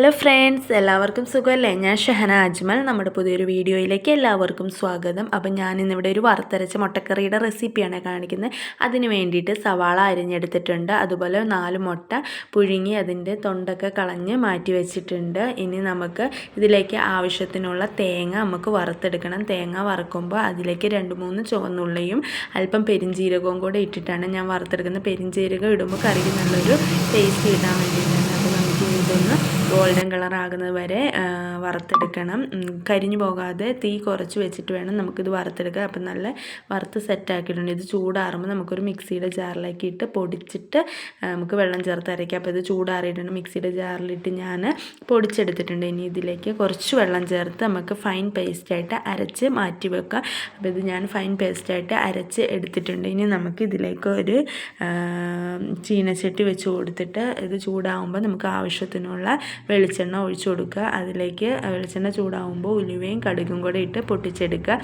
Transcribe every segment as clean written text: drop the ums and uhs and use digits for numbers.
Hello friends, എല്ലാവർക്കും സുഖമല്ലേ? ഞാൻ ഷഹന അജ്മൽ. നമ്മുടെ പുതിയൊരു വീഡിയോയിലേക്ക് എല്ലാവർക്കും സ്വാഗതം. അപ്പം ഞാനിന്നിവിടെ ഒരു വറുത്തരച്ച മുട്ടക്കറിയുടെ റെസിപ്പിയാണ് കാണിക്കുന്നത്. അതിന് വേണ്ടിയിട്ട് സവാള അരിഞ്ഞെടുത്തിട്ടുണ്ട്, അതുപോലെ 4 മുട്ട പുഴുങ്ങി അതിൻ്റെ തൊണ്ടൊക്കെ കളഞ്ഞ് മാറ്റി വെച്ചിട്ടുണ്ട്. ഇനി നമുക്ക് ഇതിലേക്ക് ആവശ്യത്തിനുള്ള തേങ്ങ നമുക്ക് വറുത്തെടുക്കണം. തേങ്ങ വറുക്കുമ്പോൾ അതിലേക്ക് 2-3 ചുവന്നുള്ളിയും അല്പം പെരിഞ്ജീരകവും കൂടെ ഇട്ടിട്ടാണ് ഞാൻ വറുത്തെടുക്കുന്നത്. പെരിഞ്ജീരകം ഇടുമ്പോൾ കറിക്ക് നല്ലൊരു ടേസ്റ്റ് കിട്ടാൻ വേണ്ടിയിട്ടാണ്. അപ്പോൾ നമുക്ക് ഇതൊന്ന് ഗോൾഡൻ കളർ ആകുന്നത് വരെ വറുത്തെടുക്കണം. കരിഞ്ഞു പോകാതെ തീ കുറച്ച് വെച്ചിട്ട് വേണം നമുക്കിത് വറുത്തെടുക്കുക. അപ്പം നല്ല വറുത്ത് സെറ്റാക്കിയിട്ടുണ്ട്. ഇത് ചൂടാറുമ്പോൾ നമുക്കൊരു മിക്സിയുടെ ജാറിലേക്ക് ഇട്ട് പൊടിച്ചിട്ട് നമുക്ക് വെള്ളം ചേർത്ത് അരയ്ക്കാം. അപ്പോൾ ഇത് ചൂടാറിയിട്ടുണ്ട്. മിക്സിയുടെ ജാറിലിട്ട് ഞാൻ പൊടിച്ചെടുത്തിട്ടുണ്ട്. ഇനി ഇതിലേക്ക് കുറച്ച് വെള്ളം ചേർത്ത് നമുക്ക് ഫൈൻ പേസ്റ്റായിട്ട് അരച്ച് മാറ്റി വെക്കാം. അപ്പോൾ ഇത് ഞാൻ ഫൈൻ പേസ്റ്റായിട്ട് അരച്ച് എടുത്തിട്ടുണ്ട്. ഇനി നമുക്ക് ഇതിലേക്ക് ഒരു ചീനച്ചട്ടി വെച്ച് കൊടുത്തിട്ട് ഇത് ചൂടാകുമ്പോൾ നമുക്ക് ആവശ്യത്തിനുള്ള വെളിച്ചെണ്ണ ഒഴിച്ചു കൊടുക്കുക. അതിലേക്ക് വെളിച്ചെണ്ണ ചൂടാകുമ്പോൾ ഉലുവയും കടുകും കൂടെ ഇട്ട് പൊട്ടിച്ചെടുക്കുക.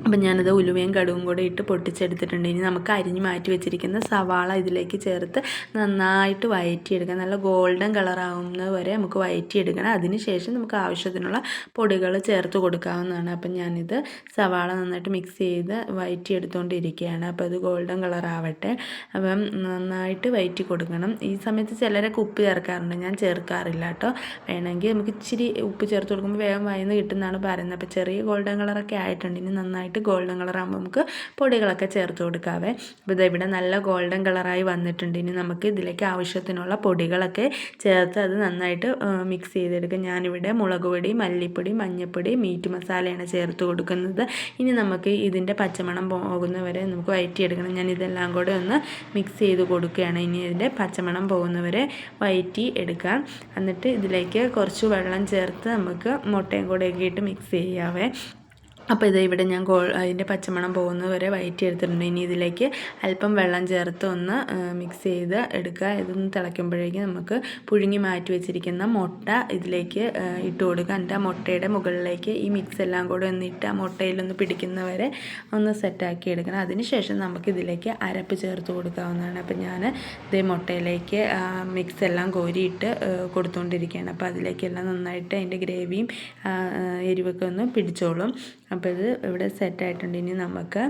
അപ്പം ഞാനത് ഉലുവയും കടുകും കൂടെ ഇട്ട് പൊട്ടിച്ചെടുത്തിട്ടുണ്ട്. ഇനി നമുക്ക് അരിഞ്ഞ് മാറ്റി വെച്ചിരിക്കുന്ന സവാള ഇതിലേക്ക് ചേർത്ത് നന്നായിട്ട് വഴറ്റിയെടുക്കാം. നല്ല ഗോൾഡൻ കളറാകുന്നത് വരെ നമുക്ക് വഴറ്റിയെടുക്കണം. അതിന് ശേഷം നമുക്ക് ആവശ്യത്തിനുള്ള പൊടികൾ ചേർത്ത് കൊടുക്കാവുന്നതാണ്. അപ്പം ഞാനിത് സവാള നന്നായിട്ട് മിക്സ് ചെയ്ത് വഴറ്റിയെടുത്തുകൊണ്ടിരിക്കുകയാണ്. അപ്പോൾ അത് ഗോൾഡൻ കളറാവട്ടെ. അപ്പം നന്നായിട്ട് വഴറ്റി കൊടുക്കണം. ഈ സമയത്ത് ചിലരൊക്കെ ഉപ്പ് ചേർക്കാറുണ്ട്, ഞാൻ ചേർക്കാറില്ല കേട്ടോ. വേണമെങ്കിൽ നമുക്ക് ഇച്ചിരി ഉപ്പ് ചേർത്ത് കൊടുക്കുമ്പോൾ വേഗം വഴന്ന് കിട്ടുന്നതാണ് പറയുന്നത്. അപ്പോൾ ചെറിയ ഗോൾഡൻ കളറൊക്കെ ആയിട്ടുണ്ട്. ഇനി നന്നായിട്ട് ഗോൾഡൻ കളറാകുമ്പോൾ നമുക്ക് പൊടികളൊക്കെ ചേർത്ത് കൊടുക്കാവേ. അപ്പോൾ ഇതിവിടെ നല്ല ഗോൾഡൻ കളറായി വന്നിട്ടുണ്ട്. ഇനി നമുക്ക് ഇതിലേക്ക് ആവശ്യത്തിനുള്ള പൊടികളൊക്കെ ചേർത്ത് അത് നന്നായിട്ട് മിക്സ് ചെയ്തെടുക്കുക. ഞാനിവിടെ മുളക് പൊടി, മല്ലിപ്പൊടി, മഞ്ഞൾപ്പൊടി, മീറ്റ് മസാലയാണ് ചേർത്ത് കൊടുക്കുന്നത്. ഇനി നമുക്ക് ഇതിൻ്റെ പച്ചമണം പോകുന്നവരെ നമുക്ക് വഴറ്റിയെടുക്കണം. ഞാൻ ഇതെല്ലാം കൂടെ ഒന്ന് മിക്സ് ചെയ്ത് കൊടുക്കുകയാണ്. ഇനി ഇതിൻ്റെ പച്ചമണം പോകുന്നവരെ വഴറ്റി എടുക്കാം. എന്നിട്ട് ഇതിലേക്ക് കുറച്ച് വെള്ളം ചേർത്ത് നമുക്ക് മുട്ടയും കൂടെയൊക്കെ ഇട്ട് മിക്സ് ചെയ്യാവേ. അപ്പോൾ ഇത് ഇവിടെ ഞാൻ അതിൻ്റെ പച്ചമണം പോകുന്നത് വരെ വഴറ്റിയെടുത്തിട്ടുണ്ട്. ഇനി ഇതിലേക്ക് അല്പം വെള്ളം ചേർത്ത് ഒന്ന് മിക്സ് ചെയ്ത് എടുക്കുക. ഇതൊന്ന് തിളയ്ക്കുമ്പോഴേക്കും നമുക്ക് പുഴുങ്ങി മാറ്റി വെച്ചിരിക്കുന്ന മുട്ട ഇതിലേക്ക് ഇട്ട് കൊടുക്കുക. എന്നിട്ട് ആ മുട്ടയുടെ മുകളിലേക്ക് ഈ മിക്സ് എല്ലാം കൂടെ ഒന്ന് ഇട്ട് ആ മുട്ടയിലൊന്ന് പിടിക്കുന്നവരെ ഒന്ന് സെറ്റാക്കി എടുക്കണം. അതിനുശേഷം നമുക്ക് ഇതിലേക്ക് അരപ്പ് ചേർത്ത് കൊടുക്കാവുന്നതാണ്. അപ്പോൾ ഞാൻ ഇതേ മുട്ടയിലേക്ക് മിക്സ് എല്ലാം കോരിയിട്ട് കൊടുത്തുകൊണ്ടിരിക്കുകയാണ്. അപ്പോൾ അതിലേക്കെല്ലാം നന്നായിട്ട് അതിൻ്റെ ഗ്രേവിയും എരിവൊക്കെ ഒന്ന് പിടിച്ചോളും. അപ്പോൾ ഇത് ഇവിടെ സെറ്റായിട്ടുണ്ട്. ഇനി നമുക്ക്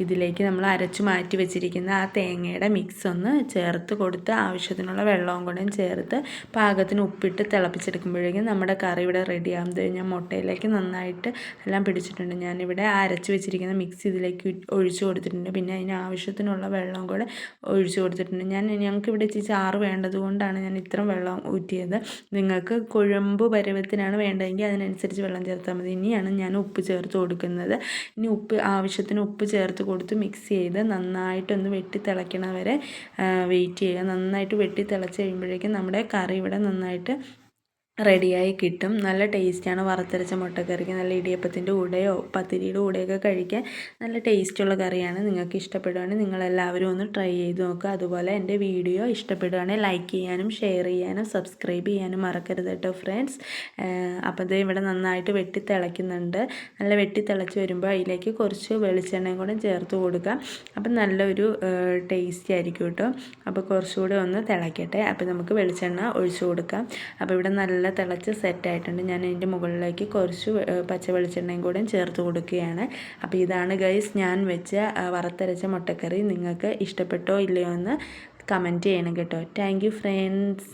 ഇതിലേക്ക് നമ്മൾ അരച്ച് മാറ്റി വെച്ചിരിക്കുന്ന ആ തേങ്ങയുടെ മിക്സ് ഒന്ന് ചേർത്ത് കൊടുത്ത് ആവശ്യത്തിനുള്ള വെള്ളവും കൂടെ ചേർത്ത് പാകത്തിന് ഉപ്പിട്ട് തിളപ്പിച്ചെടുക്കുമ്പോഴേക്കും നമ്മുടെ കറി ഇവിടെ റെഡിയാകും. ഞാൻ മുട്ടയിലേക്ക് നന്നായിട്ട് എല്ലാം പിടിച്ചിട്ടുണ്ട്. ഞാനിവിടെ അരച്ച് വെച്ചിരിക്കുന്ന മിക്സ് ഇതിലേക്ക് ഒഴിച്ചു കൊടുത്തിട്ടുണ്ട്. പിന്നെ അതിന് ആവശ്യത്തിനുള്ള വെള്ളവും കൂടെ ഒഴിച്ചു കൊടുത്തിട്ടുണ്ട്. ഞങ്ങൾക്കിവിടെ ഇച്ചിരി ചാറ് വേണ്ടത് കൊണ്ടാണ് ഞാൻ ഇത്രയും വെള്ളം ഊറ്റിയത്. നിങ്ങൾക്ക് കുഴമ്പ് പരുവത്തിനാണ് വേണ്ടതെങ്കിൽ അതിനനുസരിച്ച് വെള്ളം ചേർത്താൽ മതി. ഇനിയാണ് ഞാൻ ഉപ്പ് ചേർത്ത് കൊടുക്കുന്നത്. ഇനി ആവശ്യത്തിന് ഉപ്പ് ചേർത്ത് കൊടുത്ത് മിക്സ് ചെയ്ത് നന്നായിട്ടൊന്ന് വെട്ടി തിളയ്ക്കണ വരെ വെയിറ്റ് ചെയ്യുക. നന്നായിട്ട് വെട്ടി തിളച്ച് കഴിയുമ്പോഴേക്കും നമ്മുടെ കറി ഇവിടെ നന്നായിട്ട് റെഡിയായി കിട്ടും. നല്ല ടേസ്റ്റാണ് വറുത്തരച്ച മുട്ടക്കറിക്ക്. നല്ല ഇടിയപ്പത്തിൻ്റെ കൂടെയോ പത്തിരിയുടെ കൂടെയൊക്കെ കഴിക്കാൻ നല്ല ടേസ്റ്റുള്ള കറിയാണ്. നിങ്ങൾക്ക് ഇഷ്ടപ്പെടുകയാണെങ്കിൽ നിങ്ങളെല്ലാവരും ഒന്ന് ട്രൈ ചെയ്ത് നോക്കുക. അതുപോലെ എൻ്റെ വീഡിയോ ഇഷ്ടപ്പെടുകയാണെങ്കിൽ ലൈക്ക് ചെയ്യാനും ഷെയർ ചെയ്യാനും സബ്സ്ക്രൈബ് ചെയ്യാനും മറക്കരുത് കേട്ടോ ഫ്രണ്ട്സ്. അപ്പോൾ ഇത് ഇവിടെ നന്നായിട്ട് വെട്ടി തിളയ്ക്കുന്നുണ്ട്. നല്ല വെട്ടി തിളച്ച് വരുമ്പോൾ അതിലേക്ക് കുറച്ച് വെളിച്ചെണ്ണയും കൂടെ ചേർത്ത് കൊടുക്കുക. അപ്പം നല്ലൊരു ടേസ്റ്റി ആയിരിക്കും കേട്ടോ. അപ്പോൾ കുറച്ചുകൂടെ ഒന്ന് തിളയ്ക്കട്ടെ. അപ്പോൾ നമുക്ക് വെളിച്ചെണ്ണ ഒഴിച്ചു കൊടുക്കാം. അപ്പോൾ ഇവിടെ നല്ല തിളച്ച് സെറ്റായിട്ടുണ്ട്. ഞാൻ അതിൻ്റെ മുകളിലേക്ക് കുറച്ച് പച്ച വെളിച്ചെണ്ണയും കൂടെ ചേർത്ത് കൊടുക്കുകയാണ്. അപ്പോൾ ഇതാണ് ഗൈസ് ഞാൻ വെച്ച വറുത്തരച്ച മുട്ടക്കറി. നിങ്ങൾക്ക് ഇഷ്ടപ്പെട്ടോ ഇല്ലയോ എന്ന് കമൻറ്റ് ചെയ്യണം കേട്ടോ. Thank you friends.